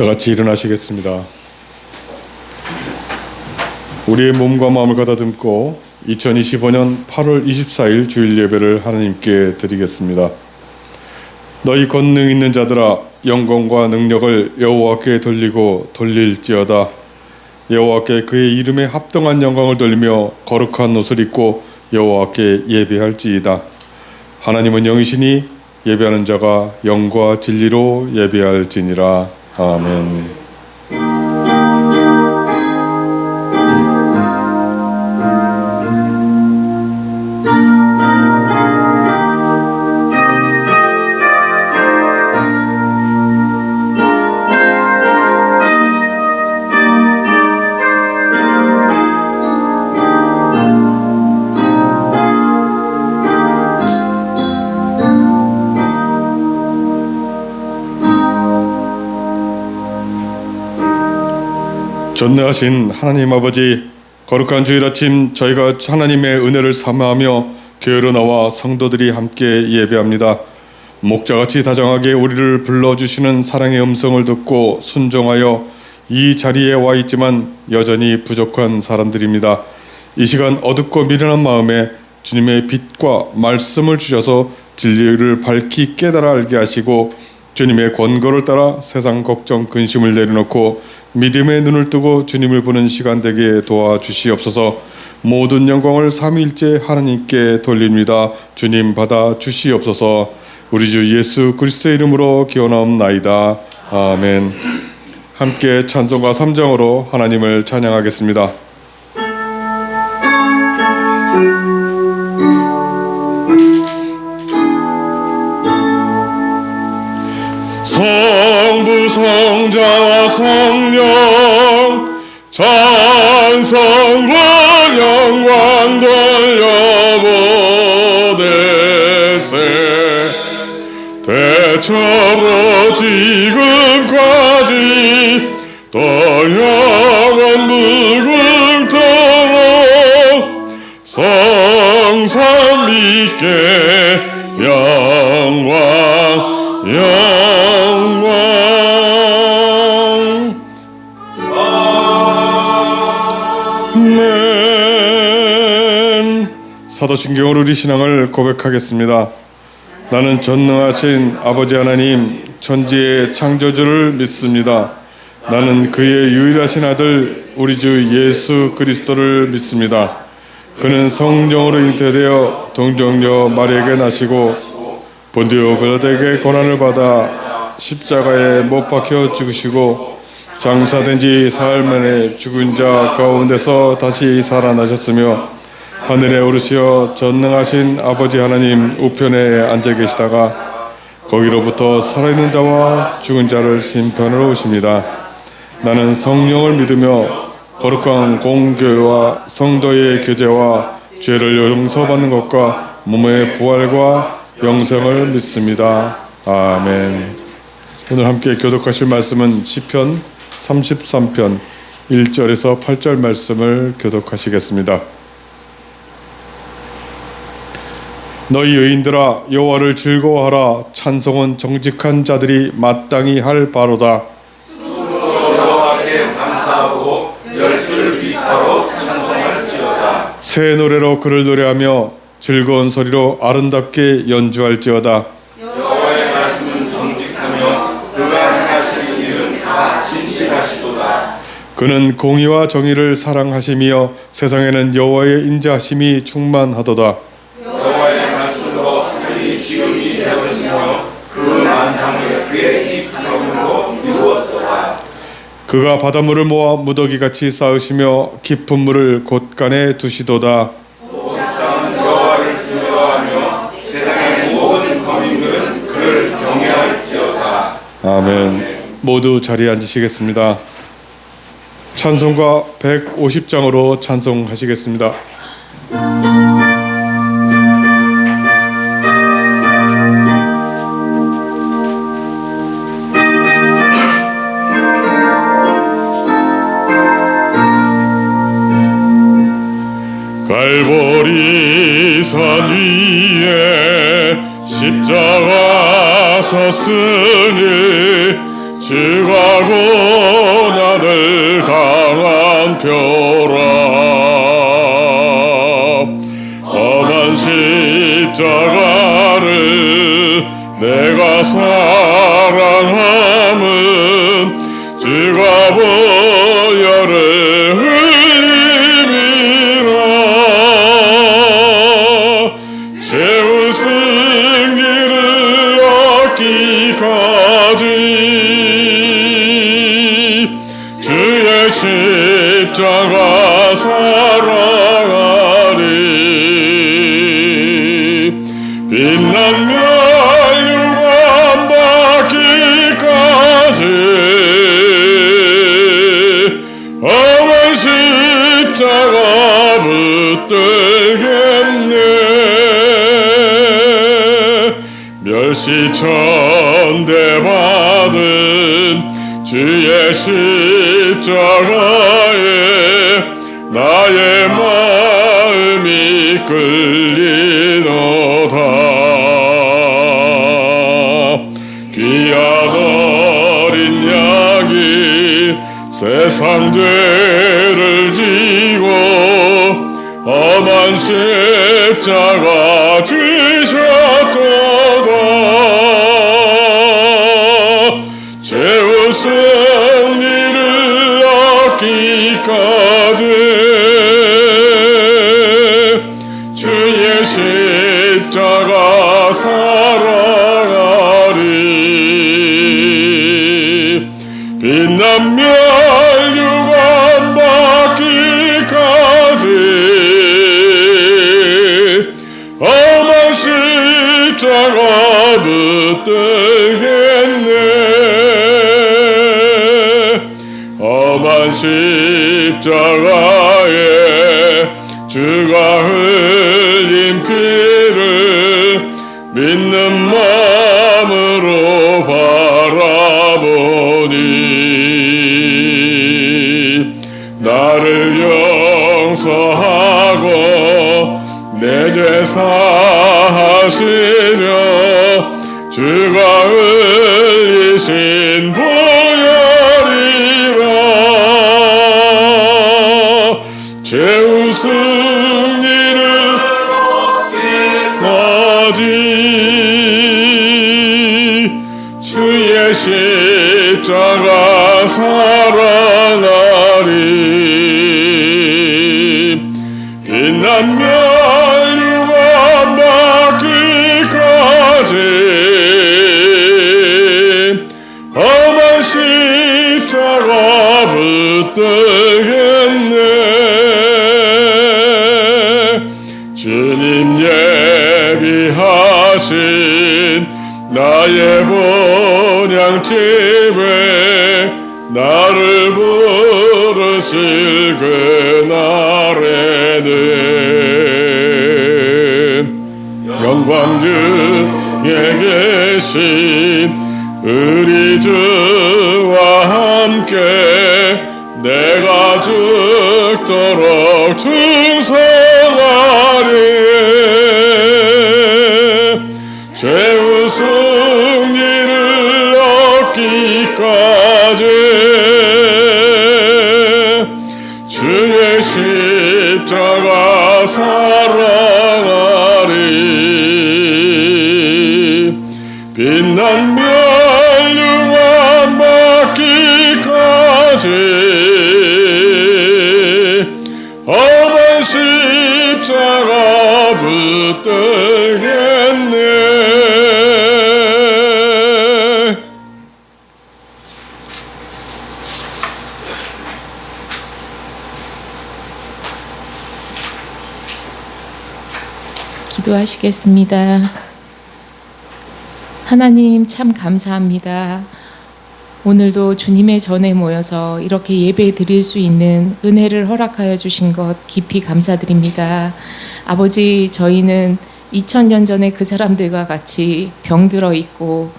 다 같이 일어나시겠습니다. 우리의 몸과 마음을 가다듬고 2025년 8월 24일 주일 예배를 하나님께 드리겠습니다. 너희 권능 있는 자들아, 영광과 능력을 여호와께 돌리고 돌릴지어다. 여호와께 그의 이름에 합당한 영광을 돌리며 거룩한 옷을 입고 여호와께 예배할지이다. 하나님은 영이시니 예배하는 자가 영과 진리로 예배할지니라. 아멘. 전능하신 하나님 아버지, 거룩한 주일 아침 저희가 하나님의 은혜를 사모하며 교회로 나와 성도들이 함께 예배합니다. 목자같이 다정하게 우리를 불러주시는 사랑의 음성을 듣고 순종하여 이 자리에 와 있지만 여전히 부족한 사람들입니다. 이 시간 어둡고 미련한 마음에 주님의 빛과 말씀을 주셔서 진리를 밝히 깨달아 알게 하시고 주님의 권고를 따라 세상 걱정 근심을 내려놓고 믿음의 눈을 뜨고 주님을 보는 시간 되게 도와주시옵소서. 모든 영광을 삼위일체 하나님께 돌립니다. 주님 받아 주시옵소서. 우리 주 예수 그리스도의 이름으로 기원하옵나이다. 아멘. 함께 찬송가 3장으로 하나님을 찬양하겠습니다. 성부 성자와 성령 찬송과 영광 돌려보내세. 대처로 지금까지 또 영원 무궁토록 성삼 믿게 영광 아멘. 사도신경으로 우리 신앙을 고백하겠습니다. 나는 전능하신 아버지 하나님 천지의 창조주를 믿습니다. 나는 그의 유일하신 아들 우리 주 예수 그리스도를 믿습니다. 그는 성령으로 잉태되어 동정녀 마리아에게 나시고 본디오 빌라도에게 고난을 받아 십자가에 못 박혀 죽으시고 장사된 지 사흘 만에 죽은 자 가운데서 다시 살아나셨으며 하늘에 오르시어 전능하신 아버지 하나님 우편에 앉아 계시다가 거기로부터 살아있는 자와 죽은 자를 심판하러 오십니다. 나는 성령을 믿으며 거룩한 공교회와 성도의 교제와 죄를 용서받는 것과 몸의 부활과 영생을 믿습니다. 아멘. 오늘 함께 교독하실 말씀은 시편 33편 1절에서 8절 말씀을 교독하시겠습니다. 너희 의인들아 여호와를 즐거워하라. 찬송은 정직한 자들이 마땅히 할 바로다. 스스로 여호와께 감사하고 열줄 기뻐로 찬송할지어다. 새 노래로 그를 노래하며 즐거운 소리로 아름답게 연주할지어다. 여호와의 말씀은 정직하며 그가 행하시는 일은 다 진실하시도다. 그는 공의와 정의를 사랑하시며 세상에는 여호와의 인자하심이 충만하도다. 여호와의 말씀으로 하늘이 지음이 되었으며 그 만상을 그의 입 기름으로 이루었도다. 그가 바닷물을 모아 무더기같이 쌓으시며 깊은 물을 곳간에 두시도다. 아멘. 모두 자리에 앉으시겠습니다. 찬송가 150장으로 찬송하시겠습니다. 갈보리 산 위에 십자가 섰으니 주가 고난을 당한 표라 험한 십자가를 내가 사랑함은 주가 보혈을 흘림이라 최후 승리를 얻기까지 주의 십자가 사랑하리 빛난 멸류관 받기까지 험한 십자가 붙들겠네 멸시천대 받은 주의 십자가에 나의 마음이 끌리노다 귀한 어린 양이 세상 죄를 지고 험한 십자가 지셨도다 최후 승리를 얻기까지 주의 십자가 사랑하리 빛난 멸류관 받기까지 험한 십자가 붙들겠네 험한 십자가에 주가 흘린 피를 믿는 마음으로 바라보니 나를 용서하고 내 죄 사하시며 주가 흘리신 보혈이라 최후 승리를 얻기까지 주의 십자가 사랑하리 빛난 멸류관 받기까지 험한 십자가 붙들겠네 주님 예비하신 나의 본향집에 나를 부르실 그날에는 영광 중에 계신 우리 주와 함께 내가 죽도록 충성하리 최후 승리를 얻기까지 주의 십자가 사랑하리 빛난 멸류관 받기까지 험한 십자가 붙들겠네 기도하시겠습니다. 하나님 참 감사합니다. 오늘도 주님의 전에 모여서 이렇게 예배 드릴 수 있는 은혜를 허락하여 주신 것 깊이 감사드립니다. 아버지, 저희는 2000년 전에 그 사람들과 같이 병들어 있고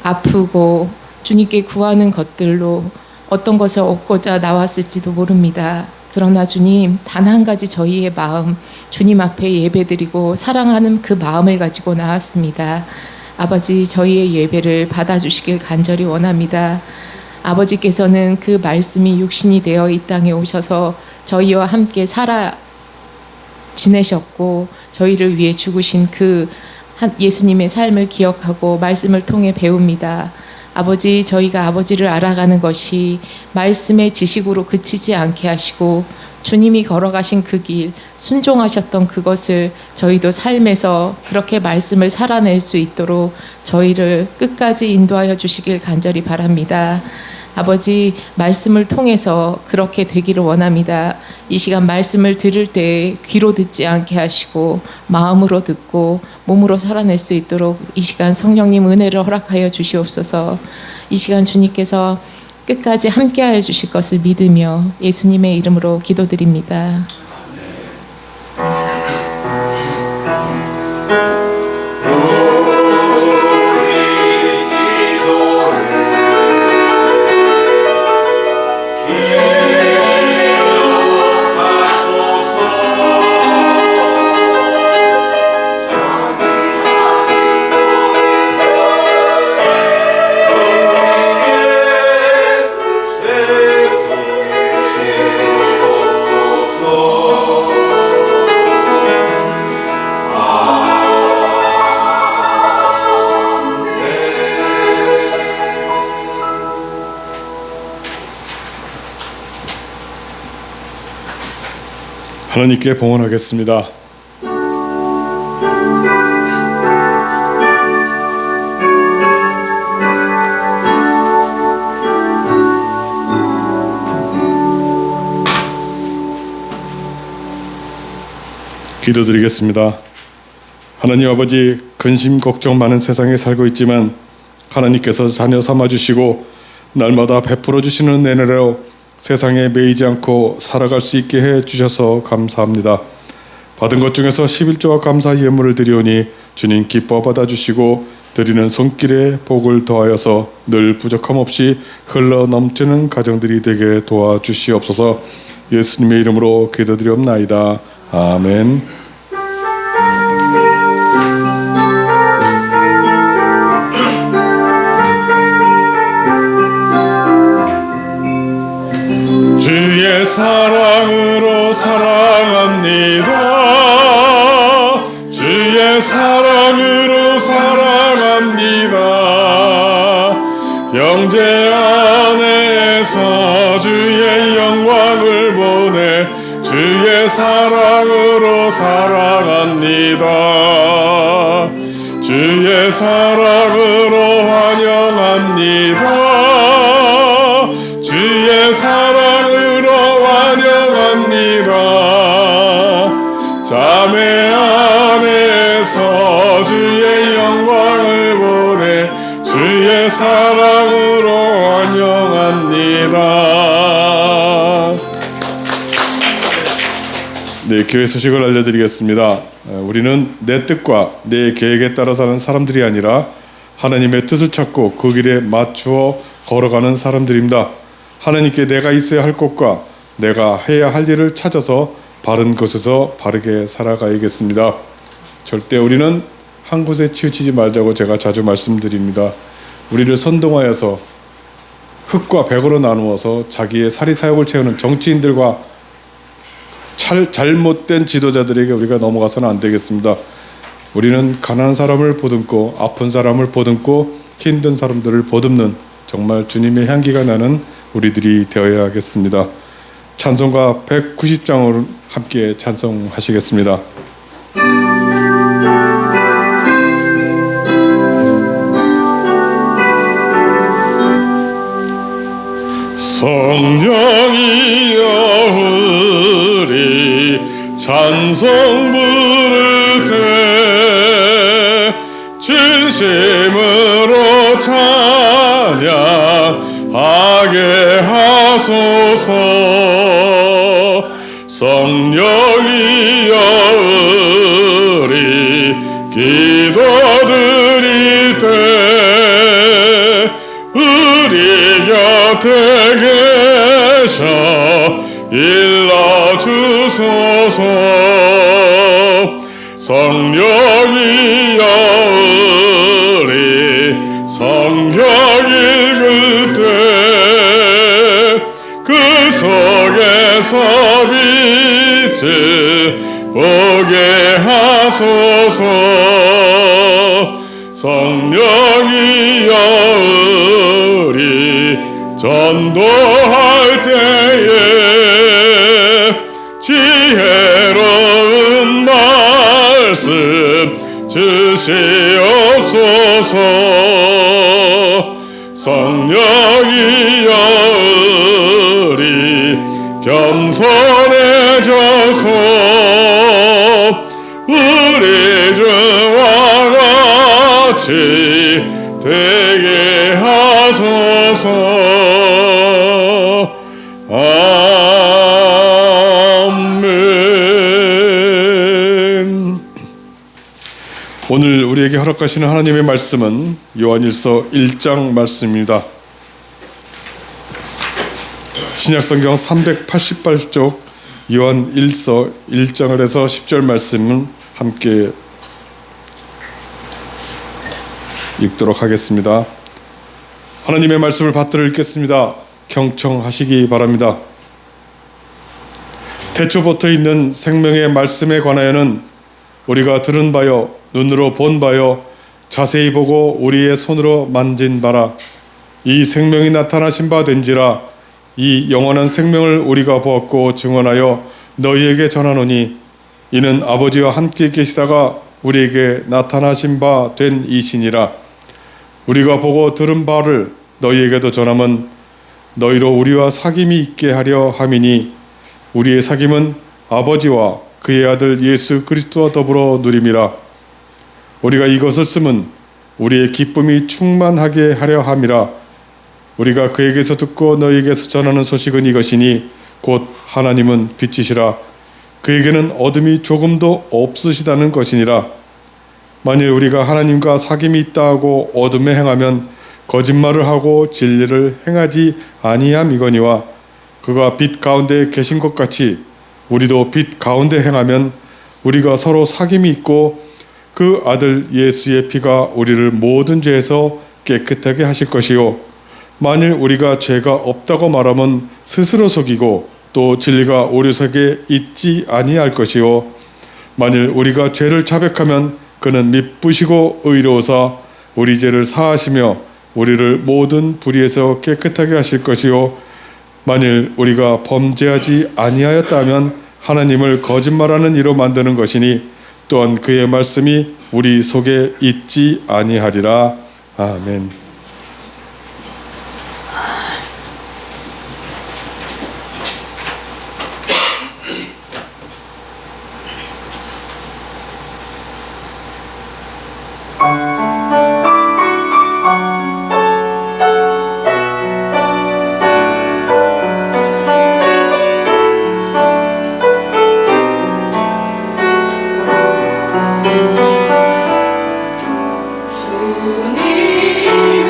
아프고 주님께 구하는 것들로 어떤 것을 얻고자 나왔을지도 모릅니다. 그러나 주님, 단 한 가지 저희의 마음, 주님 앞에 예배드리고 사랑하는 그 마음을 가지고 나왔습니다. 아버지 저희의 예배를 받아주시길 간절히 원합니다. 아버지께서는 그 말씀이 육신이 되어 이 땅에 오셔서 저희와 함께 살아 지내셨고 저희를 위해 죽으신 그 예수님의 삶을 기억하고 말씀을 통해 배웁니다. 아버지 저희가 아버지를 알아가는 것이 말씀의 지식으로 그치지 않게 하시고 주님이 걸어가신 그 길 순종하셨던 그것을 저희도 삶에서 그렇게 말씀을 살아낼 수 있도록 저희를 끝까지 인도하여 주시길 간절히 바랍니다. 아버지 말씀을 통해서 그렇게 되기를 원합니다. 이 시간 말씀을 들을 때 귀로 듣지 않게 하시고 마음으로 듣고 몸으로 살아낼 수 있도록 이 시간 성령님 은혜를 허락하여 주시옵소서. 이 시간 주님께서 끝까지 함께하여 주실 것을 믿으며 예수님의 이름으로 기도드립니다. 하나님께 봉헌하겠습니다. 기도드리겠습니다. 하나님 아버지, 근심 걱정 많은 세상에 살고 있지만 하나님께서 자녀 삼아주시고 날마다 베풀어 주시는 은혜로 세상에 매이지 않고 살아갈 수 있게 해주셔서 감사합니다. 받은 것 중에서 11조와 감사 예물을 드리오니 주님 기뻐 받아주시고 드리는 손길에 복을 더하여서 늘 부족함 없이 흘러 넘치는 가정들이 되게 도와주시옵소서. 예수님의 이름으로 기도드리옵나이다. 아멘. 주의 사랑으로 사랑합니다. 주의 사랑으로 사랑합니다. 형제 안에서 주의 영광을 보내 주의 사랑으로 사랑합니다. 주의 사랑으로 환영합니다. 주의 사랑으로 환영합니다. 자매 안에서 주의 영광을 보내 주의 사랑으로 환영합니다. 네, 교회 소식을 알려드리겠습니다. 우리는 내 뜻과 내 계획에 따라 사는 사람들이 아니라 하나님의 뜻을 찾고 그 길에 맞추어 걸어가는 사람들입니다. 하나님께 내가 있어야 할 곳과 내가 해야 할 일을 찾아서 바른 곳에서 바르게 살아가야겠습니다. 절대 우리는 한 곳에 치우치지 말자고 제가 자주 말씀드립니다. 우리를 선동하여서 흙과 백으로 나누어서 자기의 사리사욕을 채우는 정치인들과 잘못된 지도자들에게 우리가 넘어가서는 안 되겠습니다. 우리는 가난한 사람을 보듬고 아픈 사람을 보듬고 힘든 사람들을 보듬는 정말 주님의 향기가 나는 우리들이 되어야겠습니다. 찬송가 190장으로 함께 찬송하시겠습니다. 성령이여 우리 찬송 부를 때 진심으로 찬양하게 하소서. 성령이여 우리 기도드릴 때 우리 곁에 계셔 일러주소서. 성령이여 우리 보게 하소서. 성령이여 우리 전도할 때에 지혜로운 말씀 주시옵소서. 성령이여 우리 겸손해져서 우리 주와 같이 되게 하소서. 아멘. 오늘 우리에게 허락하시는 하나님의 말씀은 요한일서 1장 말씀입니다. 신약성경 388쪽 요한일서 1장을 해서 10절 말씀은 함께 읽도록 하겠습니다. 하나님의 말씀을 받들어 읽겠습니다. 경청하시기 바랍니다. 태초부터 있는 생명의 말씀에 관하여는 우리가 들은 바요 눈으로 본 바요 자세히 보고 우리의 손으로 만진 바라. 이 생명이 나타나신 바 된지라. 이 영원한 생명을 우리가 보았고 증언하여 너희에게 전하노니 이는 아버지와 함께 계시다가 우리에게 나타나신 바 된 이시니라. 우리가 보고 들은 바를 너희에게도 전함은 너희로 우리와 사귐이 있게 하려 함이니 우리의 사귐은 아버지와 그의 아들 예수 그리스도와 더불어 누림이라. 우리가 이것을 쓰면 우리의 기쁨이 충만하게 하려 함이라. 우리가 그에게서 듣고 너희에게서 전하는 소식은 이것이니 곧 하나님은 빛이시라. 그에게는 어둠이 조금도 없으시다는 것이니라. 만일 우리가 하나님과 사귐이 있다 하고 어둠에 행하면 거짓말을 하고 진리를 행하지 아니함이거니와 그가 빛 가운데 계신 것 같이 우리도 빛 가운데 행하면 우리가 서로 사귐이 있고 그 아들 예수의 피가 우리를 모든 죄에서 깨끗하게 하실 것이요 만일 우리가 죄가 없다고 말하면 스스로 속이고 또 진리가 우리 속에 있지 아니할 것이요 만일 우리가 죄를 자백하면 그는 미쁘시고 의로우사 우리 죄를 사하시며 우리를 모든 불의에서 깨끗하게 하실 것이요 만일 우리가 범죄하지 아니하였다면 하나님을 거짓말하는 이로 만드는 것이니 또한 그의 말씀이 우리 속에 있지 아니하리라. 아멘. 주님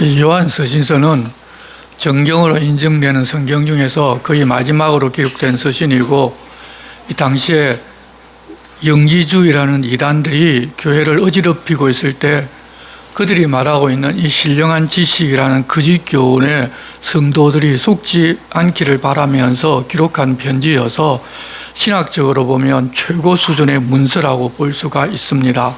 이 요한서신서는 정경으로 인정되는 성경 중에서 거의 마지막으로 기록된 서신이고, 이 당시에 영지주의라는 이단들이 교회를 어지럽히고 있을 때 그들이 말하고 있는 이 신령한 지식이라는 거짓 교훈에 성도들이 속지 않기를 바라면서 기록한 편지여서 신학적으로 보면 최고 수준의 문서라고 볼 수가 있습니다.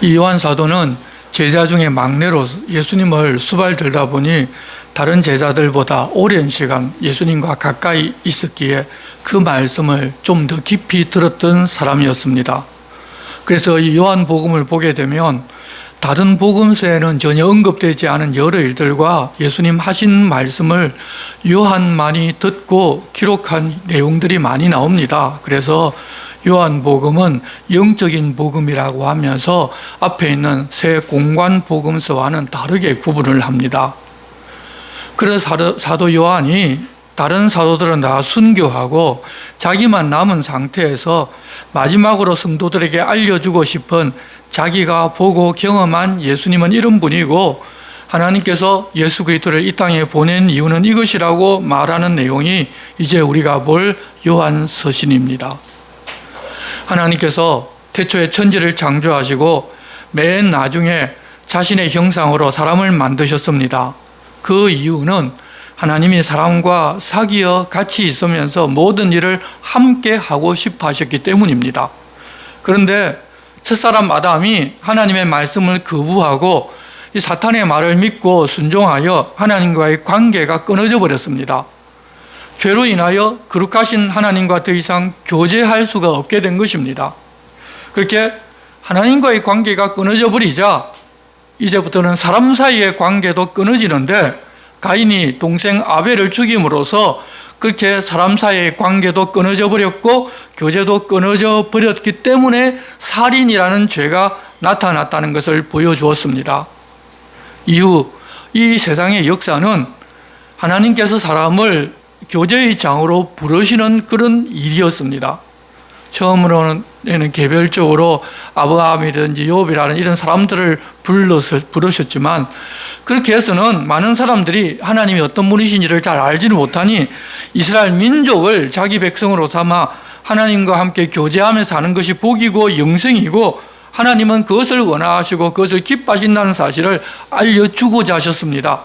이 요한 사도는 제자 중에 막내로 예수님을 수발들다 보니 다른 제자들보다 오랜 시간 예수님과 가까이 있었기에 그 말씀을 좀 더 깊이 들었던 사람이었습니다. 그래서 이 요한복음을 보게 되면 다른 복음서에는 전혀 언급되지 않은 여러 일들과 예수님 하신 말씀을 요한만이 듣고 기록한 내용들이 많이 나옵니다. 그래서 요한복음은 영적인 복음이라고 하면서 앞에 있는 새 공관 복음서와는 다르게 구분을 합니다. 그래서 사도 요한이 다른 사도들은 다 순교하고 자기만 남은 상태에서 마지막으로 성도들에게 알려주고 싶은 자기가 보고 경험한 예수님은 이런 분이고 하나님께서 예수 그리스도를 이 땅에 보낸 이유는 이것이라고 말하는 내용이 이제 우리가 볼 요한서신입니다. 하나님께서 태초에 천지를 창조하시고 맨 나중에 자신의 형상으로 사람을 만드셨습니다. 그 이유는 하나님이 사람과 사귀어 같이 있으면서 모든 일을 함께 하고 싶어 하셨기 때문입니다. 그런데 첫사람 아담이 하나님의 말씀을 거부하고 이 사탄의 말을 믿고 순종하여 하나님과의 관계가 끊어져 버렸습니다. 죄로 인하여 거룩하신 하나님과 더 이상 교제할 수가 없게 된 것입니다. 그렇게 하나님과의 관계가 끊어져 버리자 이제부터는 사람 사이의 관계도 끊어지는데 가인이 동생 아벨을 죽임으로써 그렇게 사람 사이의 관계도 끊어져 버렸고 교제도 끊어져 버렸기 때문에 살인이라는 죄가 나타났다는 것을 보여주었습니다. 이후 이 세상의 역사는 하나님께서 사람을 교제의 장으로 부르시는 그런 일이었습니다. 처음으로는 개별적으로 아브라함이든지 욥이라는 이런 사람들을 부르셨지만 그렇게 해서는 많은 사람들이 하나님이 어떤 분이신지를 잘 알지는 못하니 이스라엘 민족을 자기 백성으로 삼아 하나님과 함께 교제하며 사는 것이 복이고 영생이고 하나님은 그것을 원하시고 그것을 기뻐하신다는 사실을 알려주고자 하셨습니다.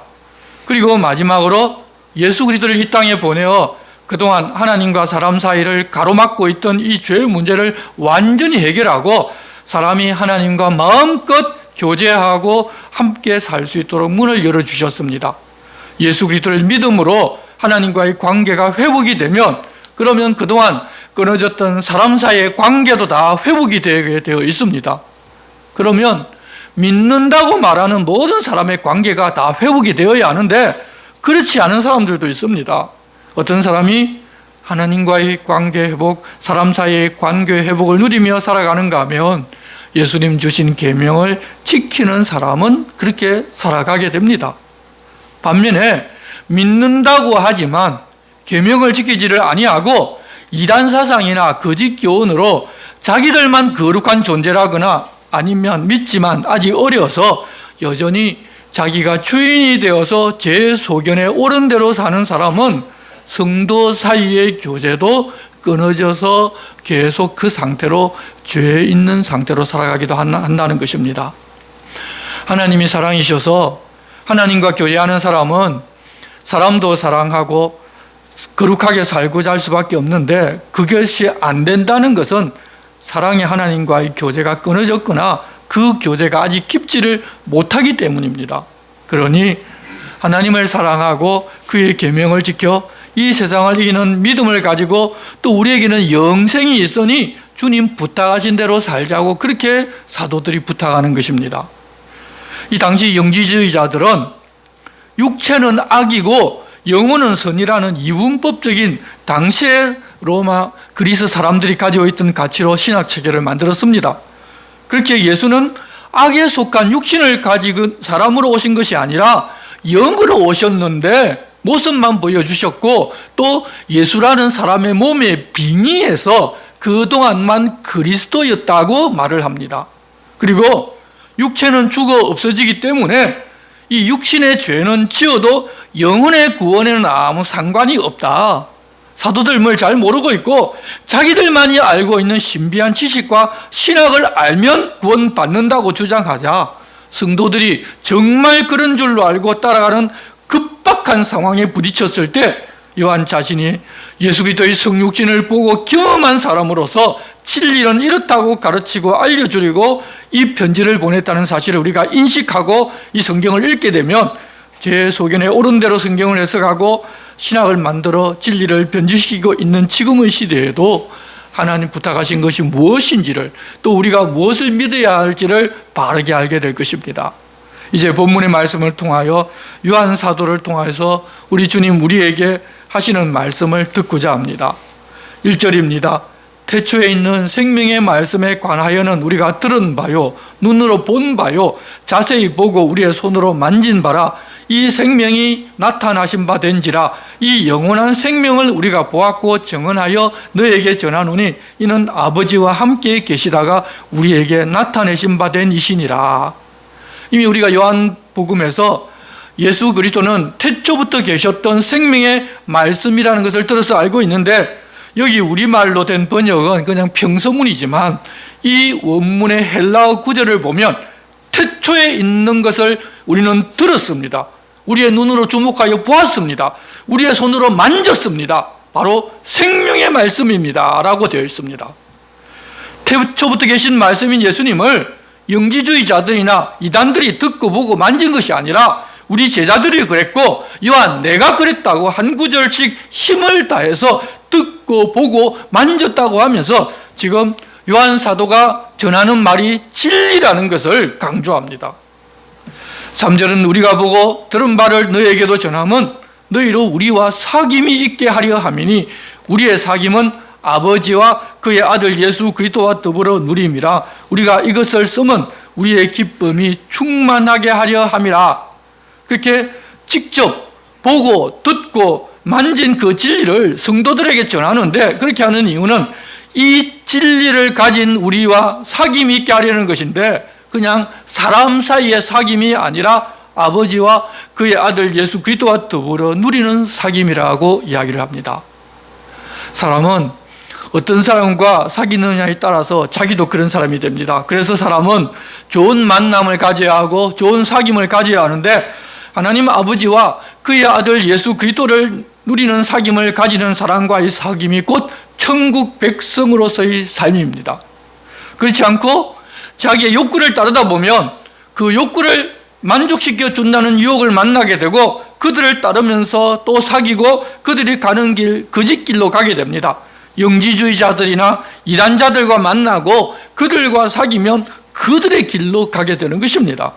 그리고 마지막으로 예수 그리스도를 이 땅에 보내어 그동안 하나님과 사람 사이를 가로막고 있던 이 죄의 문제를 완전히 해결하고 사람이 하나님과 마음껏 교제하고 함께 살 수 있도록 문을 열어주셨습니다. 예수 그리스도를 믿음으로 하나님과의 관계가 회복이 되면 그러면 그동안 끊어졌던 사람 사이의 관계도 다 회복이 되게 되어 있습니다. 그러면 믿는다고 말하는 모든 사람의 관계가 다 회복이 되어야 하는데 그렇지 않은 사람들도 있습니다. 어떤 사람이 하나님과의 관계 회복, 사람 사이의 관계 회복을 누리며 살아가는가 하면 예수님 주신 계명을 지키는 사람은 그렇게 살아가게 됩니다. 반면에 믿는다고 하지만 계명을 지키지를 아니하고 이단 사상이나 거짓 교훈으로 자기들만 거룩한 존재라거나 아니면 믿지만 아직 어려서 여전히 자기가 주인이 되어서 제 소견에 옳은 대로 사는 사람은 성도 사이의 교제도 끊어져서 계속 그 상태로 죄에 있는 상태로 살아가기도 한다는 것입니다. 하나님이 사랑이셔서 하나님과 교제하는 사람은 사람도 사랑하고 거룩하게 살고자 할 수밖에 없는데 그것이 안 된다는 것은 사랑의 하나님과의 교제가 끊어졌거나 그 교제가 아직 깊지를 못하기 때문입니다. 그러니 하나님을 사랑하고 그의 계명을 지켜 이 세상을 이기는 믿음을 가지고 또 우리에게는 영생이 있으니 주님 부탁하신 대로 살자고 그렇게 사도들이 부탁하는 것입니다. 이 당시 영지주의자들은 육체는 악이고 영혼은 선이라는 이분법적인 당시의 로마 그리스 사람들이 가지고 있던 가치로 신학 체계를 만들었습니다. 그렇게 예수는 악에 속한 육신을 가지고 사람으로 오신 것이 아니라 영으로 오셨는데 모습만 보여주셨고 또 예수라는 사람의 몸에 빙의해서 그동안만 그리스도였다고 말을 합니다. 그리고 육체는 죽어 없어지기 때문에 이 육신의 죄는 지어도 영혼의 구원에는 아무 상관이 없다. 사도들 뭘 잘 모르고 있고 자기들만이 알고 있는 신비한 지식과 신학을 알면 구원받는다고 주장하자 성도들이 정말 그런 줄로 알고 따라가는 급박한 상황에 부딪혔을 때 요한 자신이 예수 그리스도의 성육신을 보고 경험한 사람으로서 진리는 이렇다고 가르치고 알려주려고 이 편지를 보냈다는 사실을 우리가 인식하고 이 성경을 읽게 되면 제 소견에 옳은 대로 성경을 해석하고 신학을 만들어 진리를 변질시키고 있는 지금의 시대에도 하나님 부탁하신 것이 무엇인지를 또 우리가 무엇을 믿어야 할지를 바르게 알게 될 것입니다. 이제 본문의 말씀을 통하여 요한 사도를 통해서 우리 주님 우리에게 하시는 말씀을 듣고자 합니다. 1절입니다. 태초에 있는 생명의 말씀에 관하여는 우리가 들은 바요 눈으로 본 바요 자세히 보고 우리의 손으로 만진 바라 이 생명이 나타나신 바 된지라 이 영원한 생명을 우리가 보았고 증언하여 너에게 전하노니 이는 아버지와 함께 계시다가 우리에게 나타내신 바 된 이시니라. 이미 우리가 요한복음에서 예수 그리스도는 태초부터 계셨던 생명의 말씀이라는 것을 들어서 알고 있는데 여기 우리말로 된 번역은 그냥 평서문이지만 이 원문의 헬라어 구절을 보면 태초에 있는 것을 우리는 들었습니다. 우리의 눈으로 주목하여 보았습니다. 우리의 손으로 만졌습니다. 바로 생명의 말씀입니다 라고 되어 있습니다. 태초부터 계신 말씀인 예수님을 영지주의자들이나 이단들이 듣고 보고 만진 것이 아니라 우리 제자들이 그랬고 요한 내가 그랬다고 한 구절씩 힘을 다해서 듣고 보고 만졌다고 하면서 지금 요한 사도가 전하는 말이 진리라는 것을 강조합니다. 3절은 우리가 보고 들은 바를 너에게도 전함은 너희로 우리와 사귐이 있게 하려 함이니 우리의 사귐은 아버지와 그의 아들 예수 그리스도와 더불어 누림이라 우리가 이것을 쓰면 우리의 기쁨이 충만하게 하려 함이라. 그렇게 직접 보고 듣고 만진 그 진리를 성도들에게 전하는데 그렇게 하는 이유는 이 진리를 가진 우리와 사귐이 있게 하려는 것인데 그냥 사람 사이의 사귐이 아니라 아버지와 그의 아들 예수 그리스도와 더불어 누리는 사귐이라고 이야기를 합니다. 사람은 어떤 사람과 사귀느냐에 따라서 자기도 그런 사람이 됩니다. 그래서 사람은 좋은 만남을 가져야 하고 좋은 사귐을 가져야 하는데 하나님 아버지와 그의 아들 예수 그리스도를 누리는 사귐을 가지는 사람과의 사귐이 곧 천국 백성으로서의 삶입니다. 그렇지 않고 자기의 욕구를 따르다 보면 그 욕구를 만족시켜 준다는 유혹을 만나게 되고 그들을 따르면서 또 사귀고 그들이 가는 길 거짓길로 가게 됩니다. 영지주의자들이나 이단자들과 만나고 그들과 사귀면 그들의 길로 가게 되는 것입니다.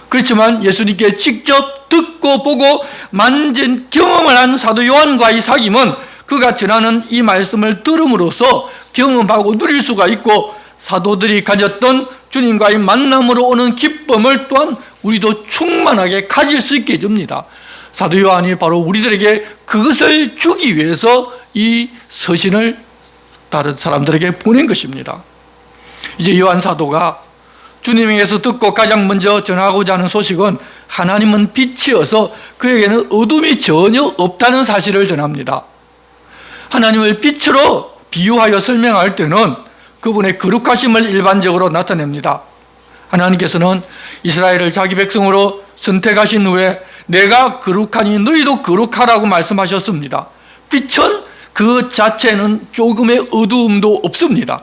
그렇지만 예수님께 직접 듣고 보고 만진 경험을 한 사도 요한과의 사귐은 그가 전하는 이 말씀을 들음으로써 경험하고 누릴 수가 있고 사도들이 가졌던 주님과의 만남으로 오는 기쁨을 또한 우리도 충만하게 가질 수 있게 해줍니다. 사도 요한이 바로 우리들에게 그것을 주기 위해서 이 서신을 다른 사람들에게 보낸 것입니다. 이제 요한 사도가 주님에게서 듣고 가장 먼저 전하고자 하는 소식은 하나님은 빛이어서 그에게는 어둠이 전혀 없다는 사실을 전합니다. 하나님을 빛으로 비유하여 설명할 때는 그분의 거룩하심을 일반적으로 나타냅니다. 하나님께서는 이스라엘을 자기 백성으로 선택하신 후에 내가 거룩하니 너희도 거룩하라고 말씀하셨습니다. 빛은 그 자체는 조금의 어두움도 없습니다.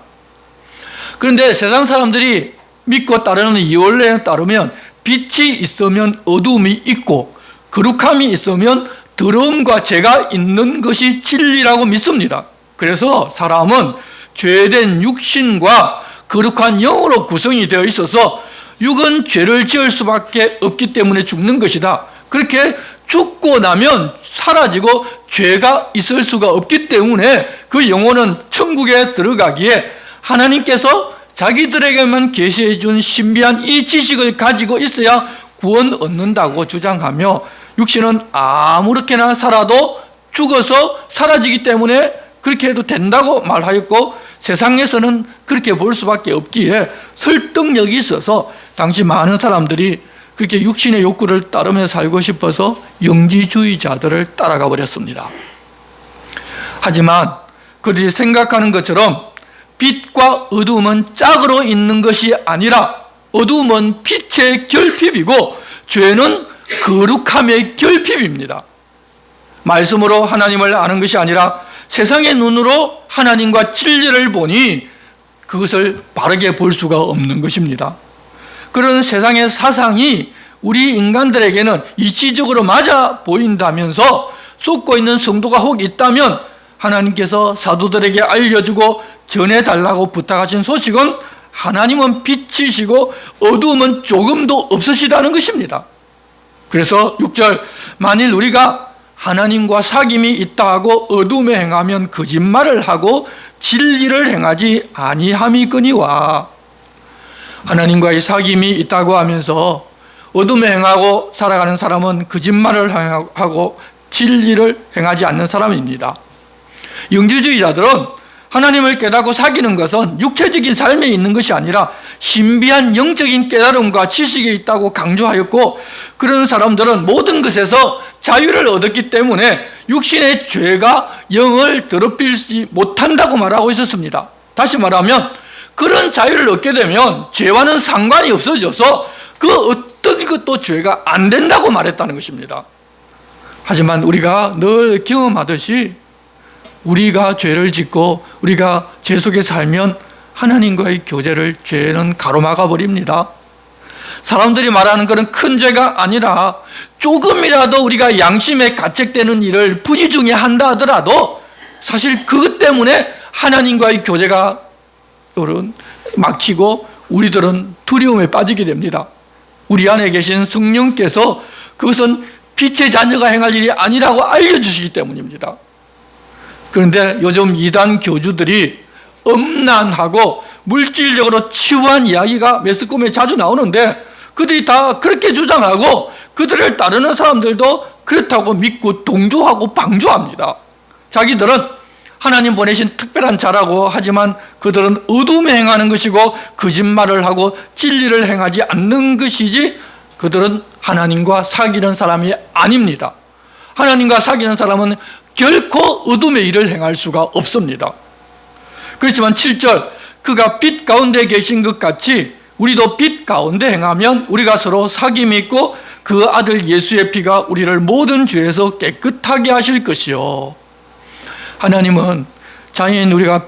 그런데 세상 사람들이 믿고 따르는 이원례에 따르면 빛이 있으면 어두움이 있고 거룩함이 있으면 더러움과 죄가 있는 것이 진리라고 믿습니다. 그래서 사람은 죄된 육신과 거룩한 영으로 구성이 되어 있어서 육은 죄를 지을 수밖에 없기 때문에 죽는 것이다. 그렇게 죽고 나면 사라지고 죄가 있을 수가 없기 때문에 그 영혼은 천국에 들어가기에 하나님께서 자기들에게만 계시해 준 신비한 이 지식을 가지고 있어야 구원 얻는다고 주장하며 육신은 아무렇게나 살아도 죽어서 사라지기 때문에 그렇게 해도 된다고 말하였고 세상에서는 그렇게 볼 수밖에 없기에 설득력이 있어서 당시 많은 사람들이 그렇게 육신의 욕구를 따르며 살고 싶어서 영지주의자들을 따라가 버렸습니다. 하지만 그들이 생각하는 것처럼 빛과 어두움은 짝으로 있는 것이 아니라 어두움은 빛의 결핍이고 죄는 거룩함의 결핍입니다. 말씀으로 하나님을 아는 것이 아니라 세상의 눈으로 하나님과 진리를 보니 그것을 바르게 볼 수가 없는 것입니다. 그런 세상의 사상이 우리 인간들에게는 이치적으로 맞아 보인다면서 쏟고 있는 성도가 혹 있다면 하나님께서 사도들에게 알려주고 전해달라고 부탁하신 소식은 하나님은 빛이시고 어두움은 조금도 없으시다는 것입니다. 그래서 6절, 만일 우리가 하나님과 사귐이 있다 하고 어둠에 행하면 거짓말을 하고 진리를 행하지 아니함이거니와. 하나님과의 사귐이 있다고 하면서 어둠에 행하고 살아가는 사람은 거짓말을 하고 진리를 행하지 않는 사람입니다. 영지주의자들은 하나님을 깨닫고 사귀는 것은 육체적인 삶에 있는 것이 아니라 신비한 영적인 깨달음과 지식에 있다고 강조하였고, 그런 사람들은 모든 것에서 자유를 얻었기 때문에 육신의 죄가 영을 더럽히지 못한다고 말하고 있었습니다. 다시 말하면 그런 자유를 얻게 되면 죄와는 상관이 없어져서 그 어떤 것도 죄가 안 된다고 말했다는 것입니다. 하지만 우리가 늘 경험하듯이 우리가 죄를 짓고 우리가 죄 속에 살면 하나님과의 교제를 죄는 가로막아 버립니다. 사람들이 말하는 것은 큰 죄가 아니라 조금이라도 우리가 양심에 가책되는 일을 부지중에 한다 하더라도 사실 그것 때문에 하나님과의 교제가 막히고 우리들은 두려움에 빠지게 됩니다. 우리 안에 계신 성령께서 그것은 빛의 자녀가 행할 일이 아니라고 알려주시기 때문입니다. 그런데 요즘 이단 교주들이 엄난하고 물질적으로 치부한 이야기가 매스컴에 자주 나오는데 그들이 다 그렇게 주장하고 그들을 따르는 사람들도 그렇다고 믿고 동조하고 방조합니다. 자기들은 하나님 보내신 특별한 자라고 하지만 그들은 어둠에 행하는 것이고 거짓말을 하고 진리를 행하지 않는 것이지 그들은 하나님과 사귀는 사람이 아닙니다. 하나님과 사귀는 사람은 결코 어둠의 일을 행할 수가 없습니다. 그렇지만 7절, 그가 빛 가운데 계신 것 같이 우리도 빛 가운데 행하면 우리가 서로 사귐이 있고 그 아들 예수의 피가 우리를 모든 죄에서 깨끗하게 하실 것이요. 하나님은 자연인 우리가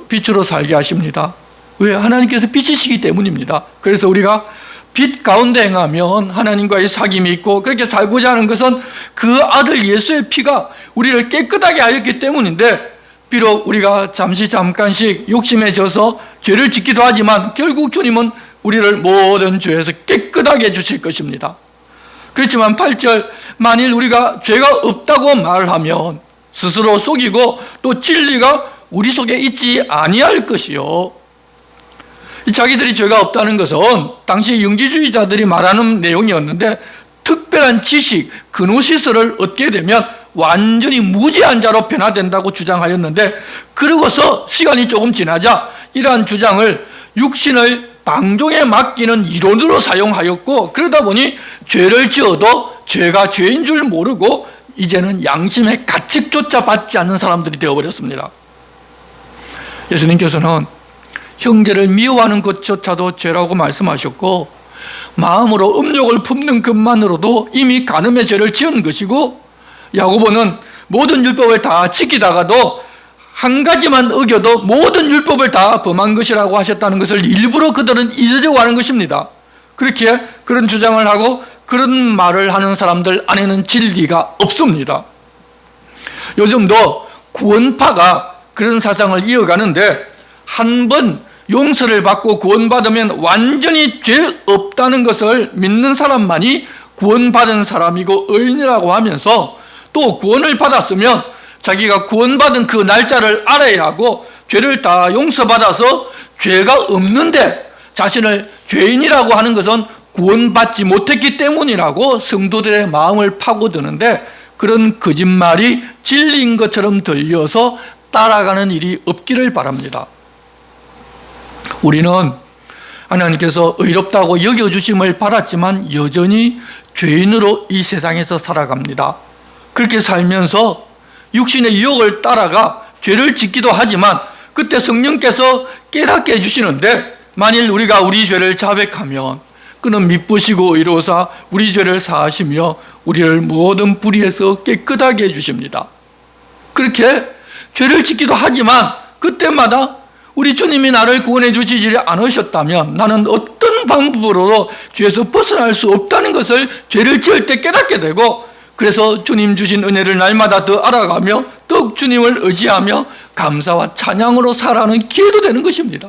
빛으로 살게 하십니다. 왜? 하나님께서 빛이시기 때문입니다. 그래서 우리가 빛 가운데 행하면 하나님과의 사귐이 있고 그렇게 살고자 하는 것은 그 아들 예수의 피가 우리를 깨끗하게 하였기 때문인데, 비록 우리가 잠깐씩 욕심에 져서 죄를 짓기도 하지만 결국 주님은 우리를 모든 죄에서 깨끗하게 해주실 것입니다. 그렇지만 8절, 만일 우리가 죄가 없다고 말하면 스스로 속이고 또 진리가 우리 속에 있지 아니할 것이요. 자기들이 죄가 없다는 것은 당시 영지주의자들이 말하는 내용이었는데, 특별한 지식, 근호시설을 얻게 되면 완전히 무지한 자로 변화된다고 주장하였는데, 그러고서 시간이 조금 지나자 이러한 주장을 육신을 방종에 맡기는 이론으로 사용하였고, 그러다 보니 죄를 지어도 죄가 죄인 줄 모르고 이제는 양심의 가책조차 받지 않는 사람들이 되어버렸습니다. 예수님께서는 형제를 미워하는 것조차도 죄라고 말씀하셨고, 마음으로 음욕을 품는 것만으로도 이미 간음의 죄를 지은 것이고, 야고보는 모든 율법을 다 지키다가도 한 가지만 어겨도 모든 율법을 다 범한 것이라고 하셨다는 것을 일부러 그들은 잊어져가는 것입니다. 그렇게 그런 주장을 하고 그런 말을 하는 사람들 안에는 진리가 없습니다. 요즘도 구원파가 그런 사상을 이어가는데, 한 번 용서를 받고 구원받으면 완전히 죄 없다는 것을 믿는 사람만이 구원받은 사람이고 의인이라고 하면서, 또 구원을 받았으면 자기가 구원받은 그 날짜를 알아야 하고 죄를 다 용서받아서 죄가 없는데 자신을 죄인이라고 하는 것은 구원받지 못했기 때문이라고 성도들의 마음을 파고드는데, 그런 거짓말이 진리인 것처럼 들려서 따라가는 일이 없기를 바랍니다. 우리는 하나님께서 의롭다고 여겨주심을 받았지만 여전히 죄인으로 이 세상에서 살아갑니다. 그렇게 살면서 육신의 유혹을 따라가 죄를 짓기도 하지만 그때 성령께서 깨닫게 해주시는데, 만일 우리가 우리 죄를 자백하면 그는 미쁘시고 의로우사 우리 죄를 사하시며 우리를 모든 불의에서 깨끗하게 해주십니다. 그렇게 죄를 짓기도 하지만 그때마다 우리 주님이 나를 구원해 주시지 않으셨다면 나는 어떤 방법으로도 죄에서 벗어날 수 없다는 것을 죄를 지을 때 깨닫게 되고, 그래서 주님 주신 은혜를 날마다 더 알아가며 더욱 주님을 의지하며 감사와 찬양으로 살아가는 기회도 되는 것입니다.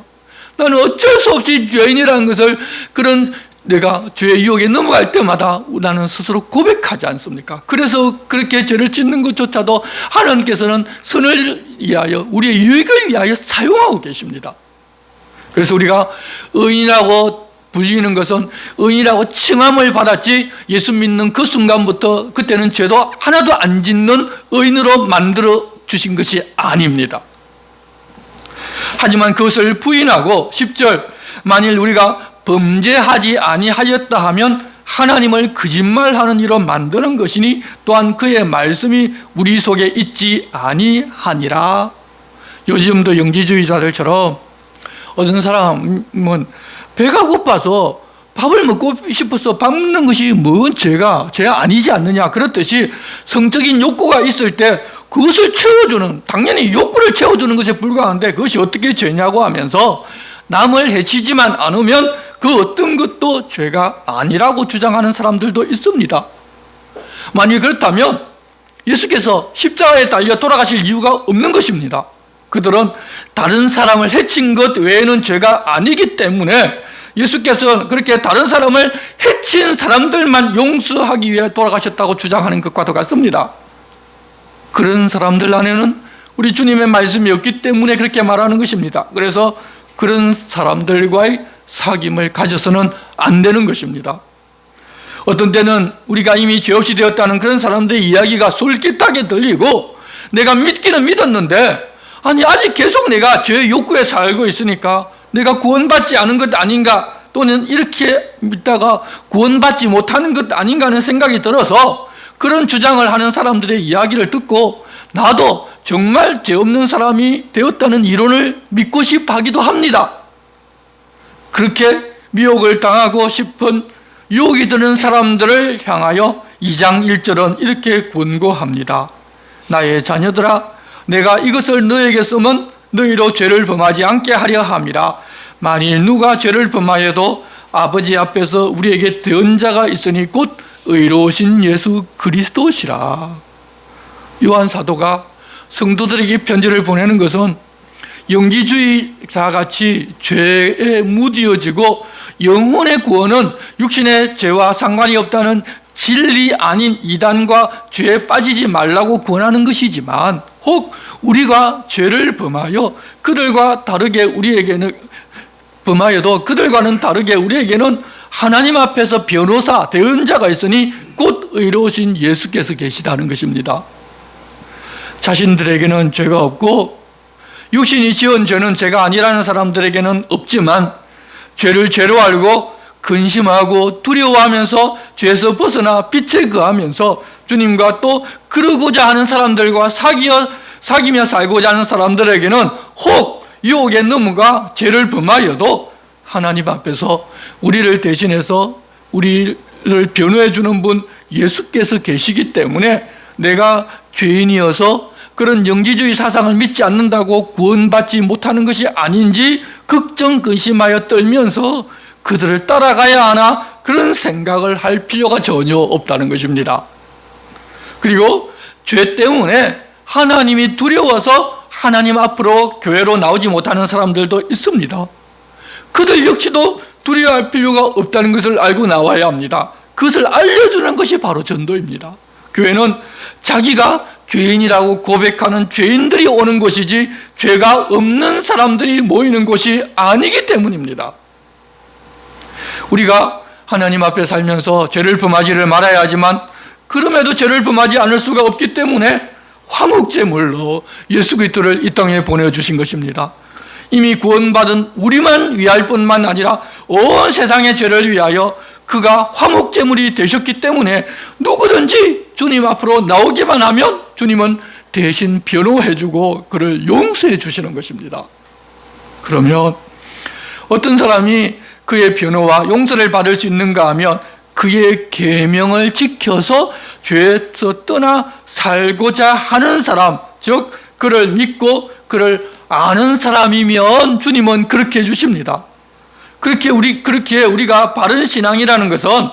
나는 어쩔 수 없이 죄인이라는 것을, 그런 내가 죄의 유혹에 넘어갈 때마다 나는 스스로 고백하지 않습니까? 그래서 그렇게 죄를 짓는 것조차도 하나님께서는 선을 위하여, 우리의 유익을 위하여 사용하고 계십니다. 그래서 우리가 의인이라고 불리는 것은 의인이라고 칭함을 받았지, 예수 믿는 그 순간부터 그때는 죄도 하나도 안 짓는 의인으로 만들어 주신 것이 아닙니다. 하지만 그것을 부인하고 10절, 만일 우리가 범죄하지 아니하였다 하면 하나님을 거짓말하는 이로 만드는 것이니 또한 그의 말씀이 우리 속에 있지 아니하니라. 요즘도 영지주의자들처럼 어떤 사람은 배가 고파서 밥을 먹고 싶어서 밥 먹는 것이 뭔 죄 아니지 않느냐, 그렇듯이 성적인 욕구가 있을 때 그것을 채워주는, 당연히 욕구를 채워주는 것에 불과한데 그것이 어떻게 죄냐고 하면서 남을 해치지만 않으면 그 어떤 것도 죄가 아니라고 주장하는 사람들도 있습니다. 만약 그렇다면 예수께서 십자가에 달려 돌아가실 이유가 없는 것입니다. 그들은 다른 사람을 해친 것 외에는 죄가 아니기 때문에 예수께서 그렇게 다른 사람을 해친 사람들만 용서하기 위해 돌아가셨다고 주장하는 것과 같습니다. 그런 사람들 안에는 우리 주님의 말씀이 없기 때문에 그렇게 말하는 것입니다. 그래서 그런 사람들과의 사귐을 가져서는 안 되는 것입니다. 어떤 때는 우리가 이미 죄 없이 되었다는 그런 사람들의 이야기가 솔깃하게 들리고, 내가 믿기는 믿었는데 아니 아직 계속 내가 죄의 욕구에 살고 있으니까 내가 구원받지 않은 것 아닌가, 또는 이렇게 믿다가 구원받지 못하는 것 아닌가 하는 생각이 들어서 그런 주장을 하는 사람들의 이야기를 듣고 나도 정말 죄 없는 사람이 되었다는 이론을 믿고 싶어 하기도 합니다. 그렇게 미혹을 당하고 싶은 유혹이 드는 사람들을 향하여 2장 1절은 이렇게 권고합니다. 나의 자녀들아, 내가 이것을 너에게 쓰면 너희로 죄를 범하지 않게 하려 함이라. 만일 누가 죄를 범하여도 아버지 앞에서 우리에게 대언자가 있으니 곧 의로우신 예수 그리스도시라. 요한 사도가 성도들에게 편지를 보내는 것은 영지주의자같이 죄에 무디어지고 영혼의 구원은 육신의 죄와 상관이 없다는 진리 아닌 이단과 죄에 빠지지 말라고 권하는 것이지만, 혹 우리가 죄를 범하여 그들과 다르게 우리에게는 범하여도 그들과는 다르게 우리에게는 하나님 앞에서 변호사, 대언자가 있으니 곧 의로우신 예수께서 계시다는 것입니다. 자신들에게는 죄가 없고 육신이 지은 죄는 죄가 아니라는 사람들에게는 없지만, 죄를 죄로 알고 근심하고 두려워하면서 죄에서 벗어나 빛에 거하면서 주님과 또 그러고자 하는 사람들과 사귀며 살고자 하는 사람들에게는 혹 유혹에 넘어가 죄를 범하여도 하나님 앞에서 우리를 대신해서 우리를 변호해 주는 분 예수께서 계시기 때문에 내가 죄인이어서 그런 영지주의 사상을 믿지 않는다고 구원받지 못하는 것이 아닌지 걱정 근심하여 떨면서 그들을 따라가야 하나, 그런 생각을 할 필요가 전혀 없다는 것입니다. 그리고 죄 때문에 하나님이 두려워서 하나님 앞으로 교회로 나오지 못하는 사람들도 있습니다. 그들 역시도 두려워할 필요가 없다는 것을 알고 나와야 합니다. 그것을 알려주는 것이 바로 전도입니다. 교회는 자기가 죄인이라고 고백하는 죄인들이 오는 곳이지 죄가 없는 사람들이 모이는 곳이 아니기 때문입니다. 우리가 하나님 앞에 살면서 죄를 범하지를 말아야 하지만 그럼에도 죄를 범하지 않을 수가 없기 때문에 화목제물로 예수 그리스도를 이 땅에 보내주신 것입니다. 이미 구원받은 우리만 위할 뿐만 아니라 온 세상의 죄를 위하여 그가 화목제물이 되셨기 때문에 누구든지 주님 앞으로 나오기만 하면 주님은 대신 변호해주고 그를 용서해 주시는 것입니다. 그러면 어떤 사람이 그의 변호와 용서를 받을 수 있는가 하면 그의 계명을 지켜서 죄에서 떠나 살고자 하는 사람, 즉 그를 믿고 그를 아는 사람이면 주님은 그렇게 해주십니다. 그렇게 우리가 바른 신앙이라는 것은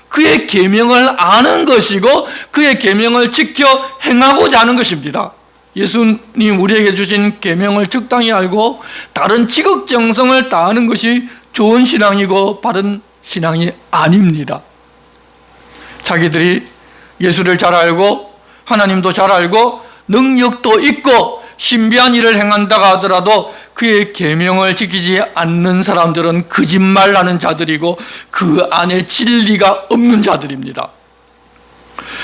그의 계명을 아는 것이고 그의 계명을 지켜 행하고자 하는 것입니다. 예수님 우리에게 주신 계명을 적당히 알고 다른 지극정성을 다하는 것이 좋은 신앙이고 바른 신앙이 아닙니다. 자기들이 예수를 잘 알고 하나님도 잘 알고 능력도 있고 신비한 일을 행한다고 하더라도 그의 계명을 지키지 않는 사람들은 거짓말하는 자들이고 그 안에 진리가 없는 자들입니다.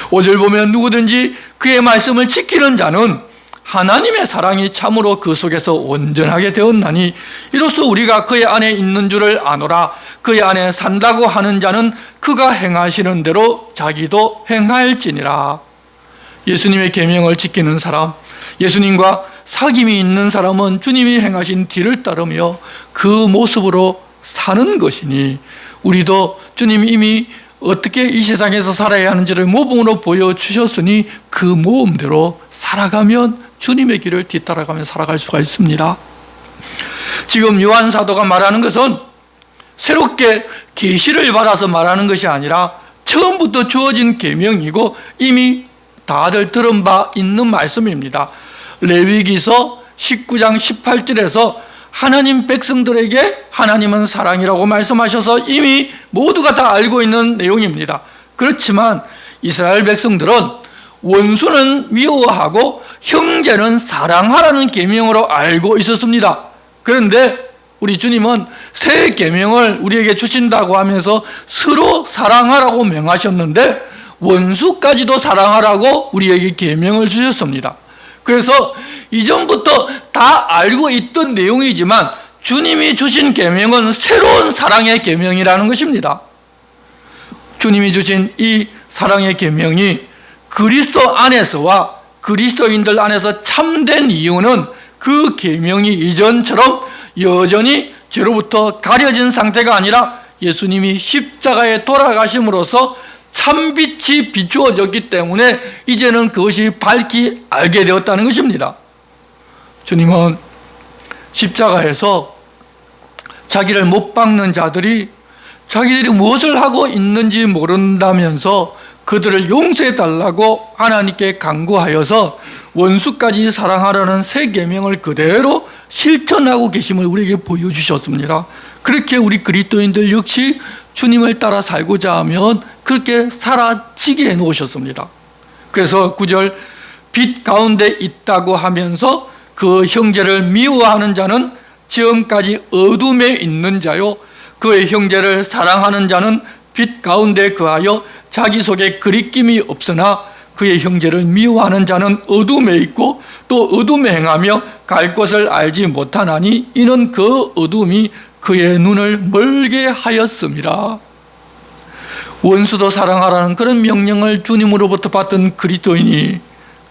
5절 보면 누구든지 그의 말씀을 지키는 자는 하나님의 사랑이 참으로 그 속에서 온전하게 되었나니 이로써 우리가 그의 안에 있는 줄을 아노라. 그의 안에 산다고 하는 자는 그가 행하시는 대로 자기도 행할지니라. 예수님의 계명을 지키는 사람, 예수님과 사귐이 있는 사람은 주님이 행하신 뒤를 따르며 그 모습으로 사는 것이니 우리도 주님이 이미 어떻게 이 세상에서 살아야 하는지를 모범으로 보여주셨으니 그 모범대로 살아가면 주님의 길을 뒤따라가며 살아갈 수가 있습니다. 지금 요한 사도가 말하는 것은 새롭게 계시를 받아서 말하는 것이 아니라 처음부터 주어진 계명이고 이미 다들 들은 바 있는 말씀입니다. 레위기서 19장 18절에서 하나님 백성들에게 하나님은 사랑이라고 말씀하셔서 이미 모두가 다 알고 있는 내용입니다. 그렇지만 이스라엘 백성들은 원수는 미워하고 형제는 사랑하라는 계명으로 알고 있었습니다. 그런데 우리 주님은 새 계명을 우리에게 주신다고 하면서 서로 사랑하라고 명하셨는데 원수까지도 사랑하라고 우리에게 계명을 주셨습니다. 그래서 이전부터 다 알고 있던 내용이지만 주님이 주신 계명은 새로운 사랑의 계명이라는 것입니다. 주님이 주신 이 사랑의 계명이 그리스도 안에서와 그리스도인들 안에서 참된 이유는 그 계명이 이전처럼 여전히 죄로부터 가려진 상태가 아니라 예수님이 십자가에 돌아가심으로써 참빛이 비추어졌기 때문에 이제는 그것이 밝히 알게 되었다는 것입니다. 주님은 십자가에서 자기를 못 박는 자들이 자기들이 무엇을 하고 있는지 모른다면서 그들을 용서해 달라고 하나님께 간구하여서 원수까지 사랑하라는 새 계명을 그대로 실천하고 계심을 우리에게 보여주셨습니다. 그렇게 우리 그리스도인들 역시 주님을 따라 살고자 하면 그렇게 살아지게 해놓으셨습니다. 그래서 9절 빛 가운데 있다고 하면서 그 형제를 미워하는 자는 지금까지 어둠에 있는 자요 그의 형제를 사랑하는 자는 빛 가운데 거하여 자기 속에 그리낌이 없으나 그의 형제를 미워하는 자는 어둠에 있고 또 어둠에 행하며 갈 곳을 알지 못하나니 이는 그 어둠이 그의 눈을 멀게 하였음이라. 원수도 사랑하라는 그런 명령을 주님으로부터 받던 그리스도인이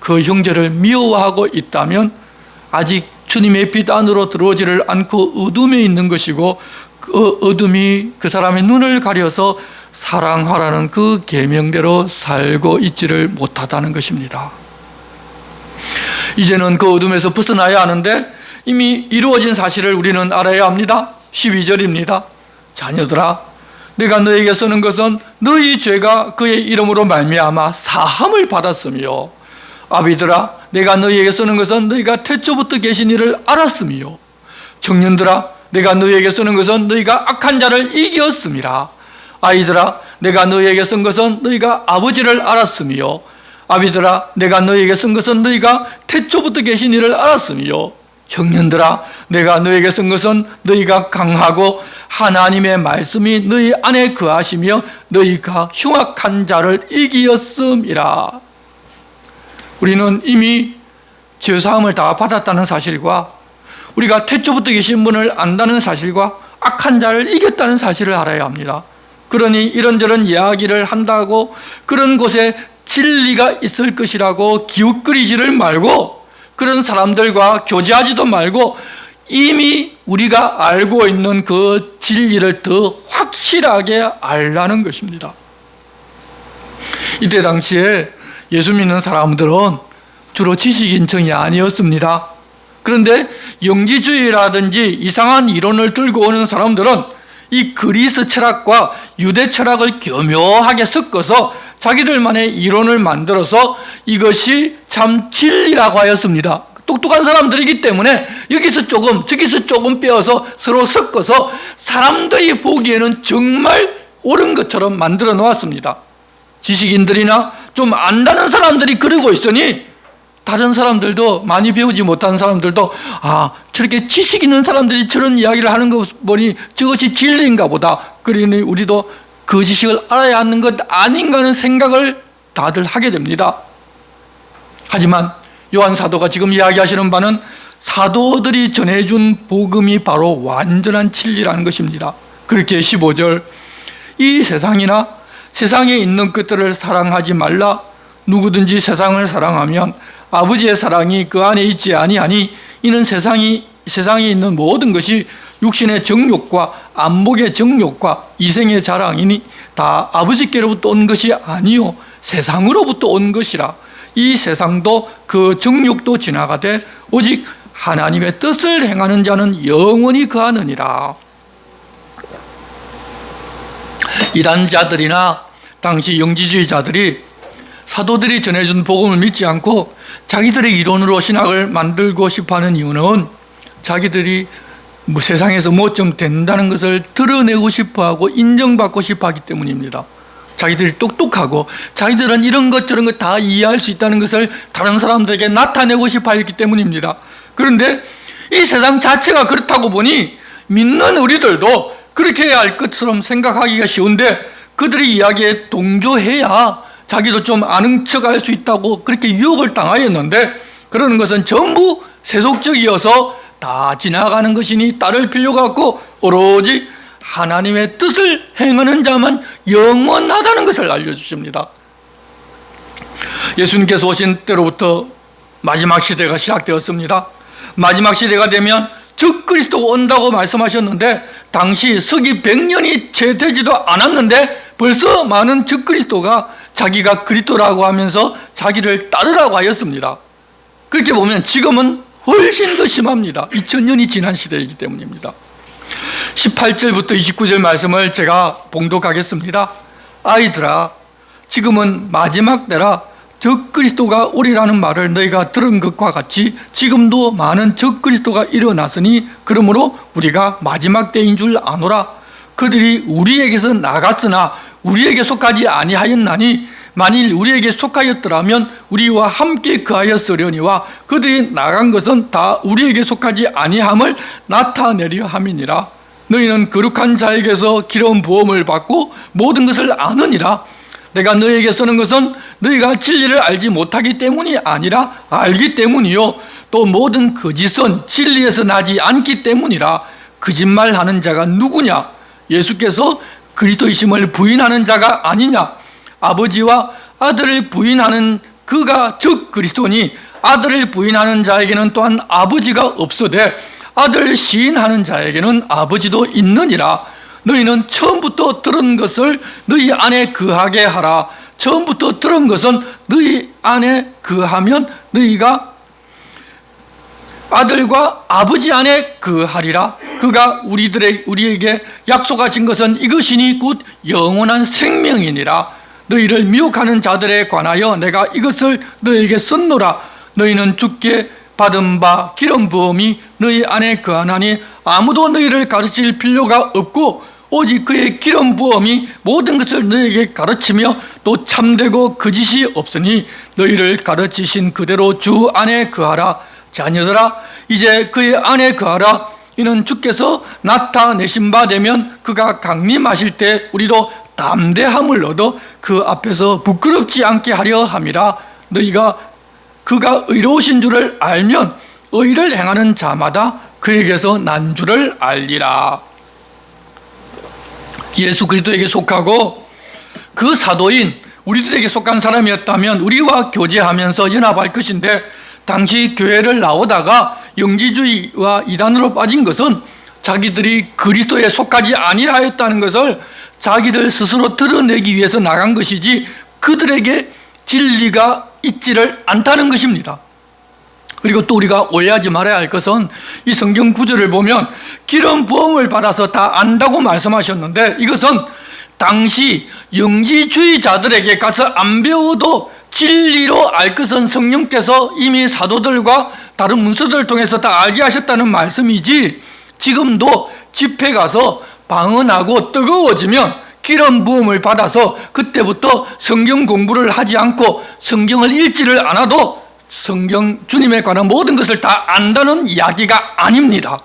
그 형제를 미워하고 있다면 아직 주님의 빛 안으로 들어오지를 않고 어둠에 있는 것이고 그 어둠이 그 사람의 눈을 가려서 사랑하라는 그 계명대로 살고 있지를 못하다는 것입니다. 이제는 그 어둠에서 벗어나야 하는데 이미 이루어진 사실을 우리는 알아야 합니다. 12절입니다. 자녀들아 내가 너에게 쓰는 것은 너희 죄가 그의 이름으로 말미암아 사함을 받았으며 아비들아 내가 너희에게 쓰는 것은 너희가 태초부터 계신 이를 알았으며 청년들아 내가 너희에게 쓰는 것은 너희가 악한 자를 이겼음이라. 아이들아 내가 너희에게 쓴 것은 너희가 아버지를 알았으며 아비들아 내가 너희에게 쓴 것은 너희가 태초부터 계신 이를 알았으며 청년들아 내가 너희에게 쓴 것은 너희가 강하고 하나님의 말씀이 너희 안에 거하시며 너희가 흉악한 자를 이기었음이라. 우리는 이미 죄사함을 다 받았다는 사실과 우리가 태초부터 계신 분을 안다는 사실과 악한 자를 이겼다는 사실을 알아야 합니다. 그러니 이런저런 이야기를 한다고 그런 곳에 진리가 있을 것이라고 기웃거리지를 말고 그런 사람들과 교제하지도 말고 이미 우리가 알고 있는 그 진리를 더 확실하게 알라는 것입니다. 이때 당시에 예수 믿는 사람들은 주로 지식인층이 아니었습니다. 그런데 영지주의라든지 이상한 이론을 들고 오는 사람들은 이 그리스 철학과 유대 철학을 교묘하게 섞어서 자기들만의 이론을 만들어서 이것이 참 진리라고 하였습니다. 똑똑한 사람들이기 때문에 여기서 조금 저기서 조금 빼어서 서로 섞어서 사람들이 보기에는 정말 옳은 것처럼 만들어 놓았습니다. 지식인들이나 좀 안다는 사람들이 그러고 있으니 다른 사람들도, 많이 배우지 못한 사람들도 저렇게 지식 있는 사람들이 저런 이야기를 하는 거 보니 저것이 진리인가 보다. 그러니 우리도 그 지식을 알아야 하는 것 아닌가 하는 생각을 다들 하게 됩니다. 하지만 요한 사도가 지금 이야기하시는 바는 사도들이 전해준 복음이 바로 완전한 진리라는 것입니다. 그렇게 15절, 이 세상이나 세상에 있는 것들을 사랑하지 말라. 누구든지 세상을 사랑하면 아버지의 사랑이 그 안에 있지 아니하니 이는 세상에 있는 모든 것이 육신의 정욕과 안목의 정욕과 이생의 자랑이니 다 아버지께로부터 온 것이 아니요 세상으로부터 온 것이라. 이 세상도 그 정욕도 지나가되 오직 하나님의 뜻을 행하는 자는 영원히 거하느니라. 이란 자들이나 당시 영지주의자들이 사도들이 전해준 복음을 믿지 않고 자기들의 이론으로 신학을 만들고 싶어하는 이유는 자기들이 세상에서 뭐 좀 된다는 것을 드러내고 싶어하고 인정받고 싶어하기 때문입니다. 자기들이 똑똑하고 자기들은 이런 것 저런 것 다 이해할 수 있다는 것을 다른 사람들에게 나타내고 싶어하기 때문입니다. 그런데 이 세상 자체가 그렇다고 보니 믿는 우리들도 그렇게 해야 할 것처럼 생각하기가 쉬운데 그들의 이야기에 동조해야 자기도 좀 아는 척할 수 있다고 그렇게 유혹을 당하였는데 그러는 것은 전부 세속적이어서 다 지나가는 것이니 따를 필요가 없고 오로지 하나님의 뜻을 행하는 자만 영원하다는 것을 알려주십니다. 예수님께서 오신 때로부터 마지막 시대가 시작되었습니다. 마지막 시대가 되면 적그리스도가 온다고 말씀하셨는데 당시 서기 100년이 채 되지도 않았는데 벌써 많은 적그리스도가 자기가 그리스도라고 하면서 자기를 따르라고 하였습니다. 그렇게 보면 지금은 훨씬 더 심합니다. 2000년이 지난 시대이기 때문입니다. 18절부터 29절 말씀을 제가 봉독하겠습니다. 아이들아, 지금은 마지막 때라. 적그리스도가 오리라는 말을 너희가 들은 것과 같이 지금도 많은 적그리스도가 일어났으니 그러므로 우리가 마지막 때인 줄 아노라. 그들이 우리에게서 나갔으나 우리에게 속하지 아니하였나니 만일 우리에게 속하였더라면 우리와 함께 거하였으려니와 그들이 나간 것은 다 우리에게 속하지 아니함을 나타내려 함이니라. 너희는 거룩한 자에게서 기름 부음을 받고 모든 것을 아느니라. 내가 너희에게 쓰는 것은 너희가 진리를 알지 못하기 때문이 아니라 알기 때문이요 또 모든 거짓은 진리에서 나지 않기 때문이라. 거짓말하는 자가 누구냐? 예수께서 그리스도이심을 부인하는 자가 아니냐? 아버지와 아들을 부인하는 그가 즉 그리스도니 아들을 부인하는 자에게는 또한 아버지가 없으되 아들을 시인하는 자에게는 아버지도 있느니라. 너희는 처음부터 들은 것을 너희 안에 거하게 하라. 처음부터 들은 것은 너희 안에 거하면 너희가 아들과 아버지 안에 거하리라. 그가 우리에게 약속하신 것은 이것이니 곧 영원한 생명이니라. 너희를 미혹하는 자들에 관하여 내가 이것을 너희에게 썼노라. 너희는 주께 받은 바 기름 부음이 너희 안에 거하나니 아무도 너희를 가르칠 필요가 없고 오직 그의 기름 부음이 모든 것을 너희에게 가르치며 또 참되고 거짓이 없으니 너희를 가르치신 그대로 주 안에 거하라. 자녀들아, 이제 그의 안에 거하라. 이는 주께서 나타내신 바 되면 그가 강림하실 때 우리도 담대함을 얻어 그 앞에서 부끄럽지 않게 하려 함이라. 너희가 그가 의로우신 줄을 알면 의를 행하는 자마다 그에게서 난 줄을 알리라. 예수 그리스도에게 속하고 그 사도인 우리들에게 속한 사람이었다면 우리와 교제하면서 연합할 것인데, 당시 교회를 나오다가 영지주의와 이단으로 빠진 것은 자기들이 그리스도에 속하지 아니하였다는 것을 자기들 스스로 드러내기 위해서 나간 것이지 그들에게 진리가 있지를 않다는 것입니다. 그리고 또 우리가 오해하지 말아야 할 것은 이 성경 구절을 보면 기름 부음을 받아서 다 안다고 말씀하셨는데, 이것은 당시 영지주의자들에게 가서 안 배워도 진리로 알 것은 성령께서 이미 사도들과 다른 문서들을 통해서 다 알게 하셨다는 말씀이지, 지금도 집회 가서 방언하고 뜨거워지면 기름 부음을 받아서 그때부터 성경 공부를 하지 않고 성경을 읽지를 않아도 성경 주님에 관한 모든 것을 다 안다는 이야기가 아닙니다.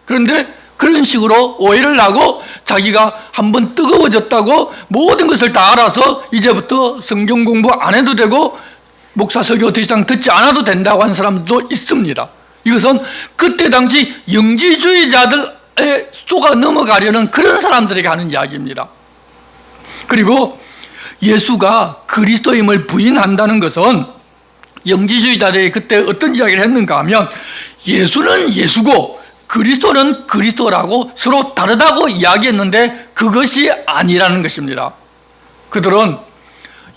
그런데 그런 식으로 오해를 하고 자기가 한번 뜨거워졌다고 모든 것을 다 알아서 이제부터 성경 공부 안 해도 되고 목사 설교 더 이상 듣지 않아도 된다고 하는 사람도 있습니다. 이것은 그때 당시 영지주의자들의 속아 넘어가려는 그런 사람들에게 하는 이야기입니다. 그리고 예수가 그리스도임을 부인한다는 것은 영지주의자들이 그때 어떤 이야기를 했는가 하면, 예수는 예수고 그리스도는 그리스도라고 서로 다르다고 이야기했는데 그것이 아니라는 것입니다. 그들은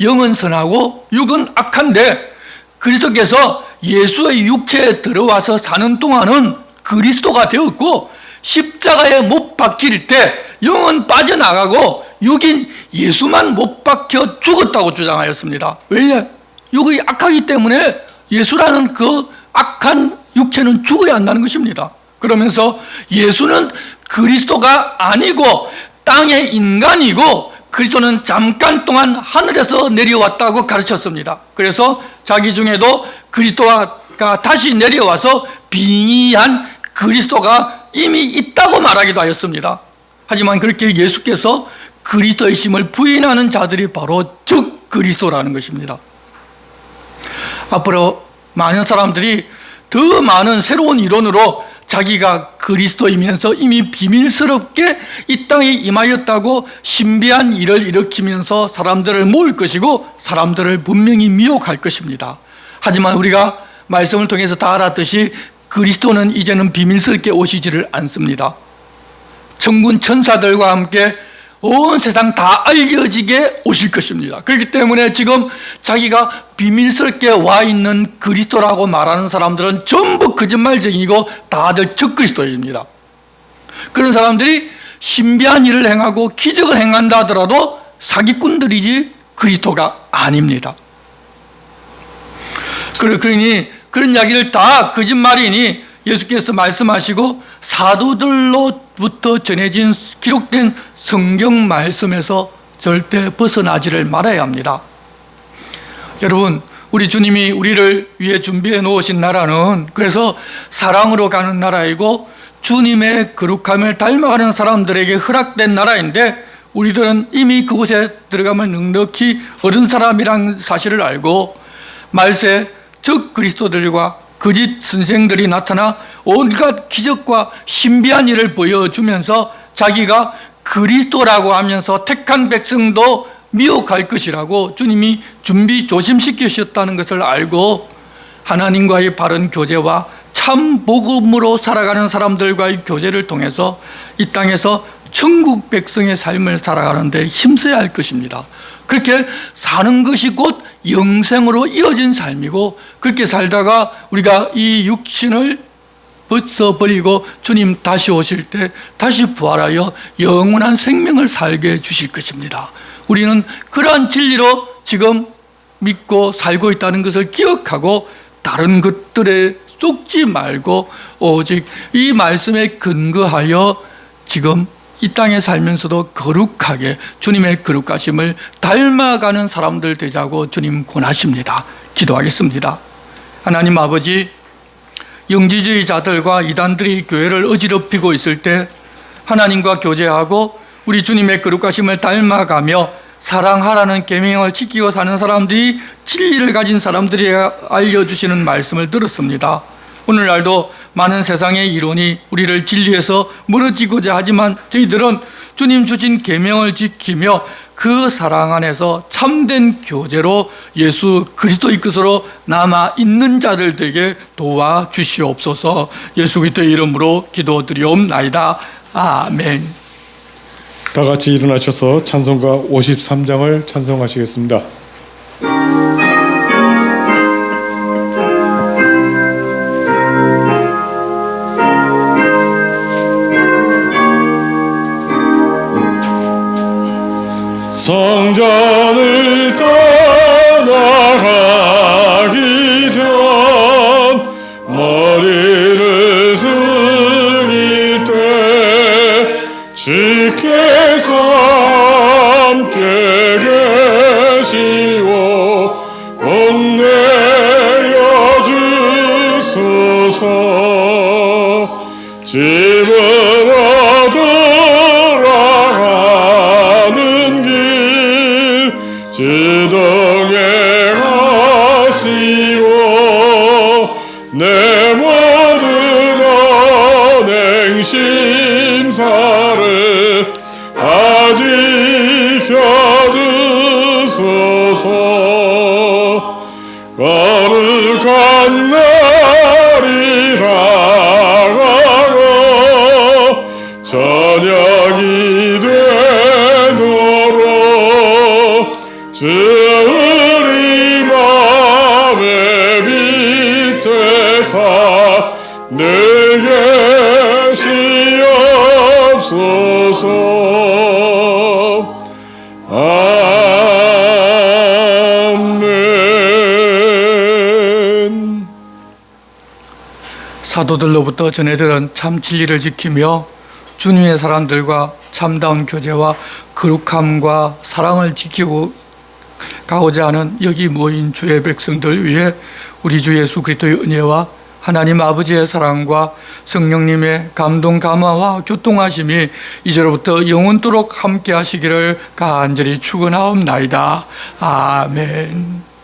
영은 선하고 육은 악한데 그리스도께서 예수의 육체에 들어와서 사는 동안은 그리스도가 되었고, 십자가에 못 박힐 때 영은 빠져나가고 육인 예수만 못 박혀 죽었다고 주장하였습니다. 왜냐? 육이 악하기 때문에 예수라는 그 악한 육체는 죽어야 한다는 것입니다. 그러면서 예수는 그리스도가 아니고 땅의 인간이고 그리스도는 잠깐 동안 하늘에서 내려왔다고 가르쳤습니다. 그래서 자기 중에도 그리스도가 다시 내려와서 빙의한 그리스도가 이미 있다고 말하기도 하였습니다. 하지만 그렇게 예수께서 그리스도의 심을 부인하는 자들이 바로 즉 그리스도라는 것입니다. 앞으로 많은 사람들이 더 많은 새로운 이론으로 자기가 그리스도이면서 이미 비밀스럽게 이 땅에 임하였다고 신비한 일을 일으키면서 사람들을 모을 것이고 사람들을 분명히 미혹할 것입니다. 하지만 우리가 말씀을 통해서 다 알았듯이 그리스도는 이제는 비밀스럽게 오시지를 않습니다. 천군 천사들과 함께 온 세상 다 알려지게 오실 것입니다. 그렇기 때문에 지금 자기가 비밀스럽게 와 있는 그리스도라고 말하는 사람들은 전부 거짓말쟁이고 다들 적그리스도입니다. 그런 사람들이 신비한 일을 행하고 기적을 행한다 하더라도 사기꾼들이지 그리스도가 아닙니다. 그러니 그런 이야기를 다 거짓말이니 예수께서 말씀하시고 사도들로부터 전해진 기록된 성경 말씀에서 절대 벗어나지를 말아야 합니다. 여러분, 우리 주님이 우리를 위해 준비해 놓으신 나라는 그래서 사랑으로 가는 나라이고 주님의 거룩함을 닮아가는 사람들에게 허락된 나라인데, 우리들은 이미 그곳에 들어가면 넉넉히 얻은 사람이란 사실을 알고 말세 적 그리스도들과 거짓 선생들이 나타나 온갖 기적과 신비한 일을 보여주면서 자기가 그리스도라고 하면서 택한 백성도 미혹할 것이라고 주님이 준비 조심시키셨다는 것을 알고 하나님과의 바른 교제와 참 복음으로 살아가는 사람들과의 교제를 통해서 이 땅에서 천국 백성의 삶을 살아가는 데 힘써야 할 것입니다. 그렇게 사는 것이 곧 영생으로 이어진 삶이고, 그렇게 살다가 우리가 이 육신을 벗어버리고 주님 다시 오실 때 다시 부활하여 영원한 생명을 살게 해 주실 것입니다. 우리는 그러한 진리로 지금 믿고 살고 있다는 것을 기억하고 다른 것들에 쏟지 말고 오직 이 말씀에 근거하여 지금 이 땅에 살면서도 거룩하게 주님의 거룩하심을 닮아가는 사람들 되자고 주님 권하십니다. 기도하겠습니다. 하나님 아버지, 영지주의자들과 이단들이 교회를 어지럽히고 있을 때 하나님과 교제하고 우리 주님의 거룩하심을 닮아가며 사랑하라는 계명을 지키고 사는 사람들이 진리를 가진 사람들이 알려주시는 말씀을 들었습니다. 오늘날도 많은 세상의 이론이 우리를 진리에서 멀어지고자 하지만 저희들은 주님 주신 계명을 지키며 그 사랑 안에서 참된 교제로 예수 그리스도의 것으로 남아 있는 자들 되게 도와주시옵소서. 예수 그리스도의 이름으로 기도드리옵나이다. 아멘. 다 같이 일어나셔서 찬송가 53장을 찬송하시겠습니다. 성전을 떠나가기 전 머리를 숙일 때 주께서 함께 계시오 복내어 주소서. 집으로 돌아가는 길 주동에 가시오 내 모든 언행 심사를 다 지켜주소서. 거룩한 날이 다가고 저녁이 되도록 주 우리 맘에 빛되사 늘 계시옵소서. 아멘. 사도들로부터 전해들은 참 진리를 지키며 주님의 사람들과 참다운 교제와 거룩함과 사랑을 지키고 가고자 하는 여기 모인 주의 백성들 위해 우리 주 예수 그리스도의 은혜와 하나님 아버지의 사랑과 성령님의 감동 감화와 교통하심이 이제로부터 영원토록 함께 하시기를 간절히 축원하옵나이다. 아멘.